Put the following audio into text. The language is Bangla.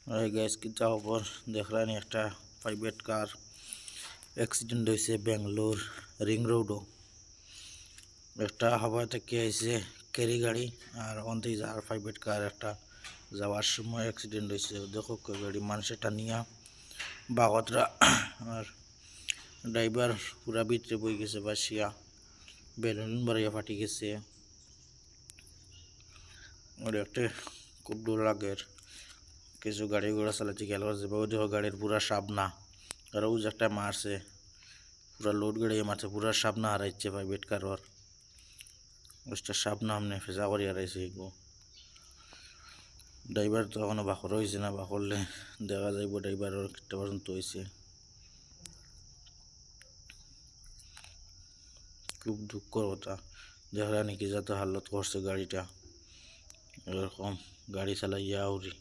গ্যাস কিতা খবর দেখলানি একটা প্রাইভেট কার অ্যাক্সিডেন্ট হয়েছে বেঙ্গালোর রিং রোডও একটা হাওয়া থেকে আইছে ক্যারি গাড়ি আর অন্তে আর প্রাইভেট কার একটা যাওয়ার সময় অ্যাক্সিডেন্ট হয়েছে দেখো গাড়ি মানুষের টানিয়া বাগতরা আর ড্রাইভার পুরা ভিতরে বই গেছে বাসিয়া বেলুন বাড়িয়া ফাটি গেছে ওর একটা খুব ডর লাগের কিছু গাড়ি ঘোড়া চালাতে গেল দেখো গাড়ির পুরা সাবনা আর ও একটা মারছে পুরা লোড গাড়ি মারছে পুরা সাবনা হারাইছে প্রাইভেট কারর ওটা সাবনা আমনে ফেসা করি হারাইছে গো ড্রাইভার তো এখনো বাকর হয়েছে না বাকরলে দেখা যাইব ড্রাইভারের কিটা পর্যন্ত হয়েছে খুব দুঃখর কথা দেখা নাকি যত হালত করছে গাড়িটা এরকম গাড়ি চালাইয়া আউরি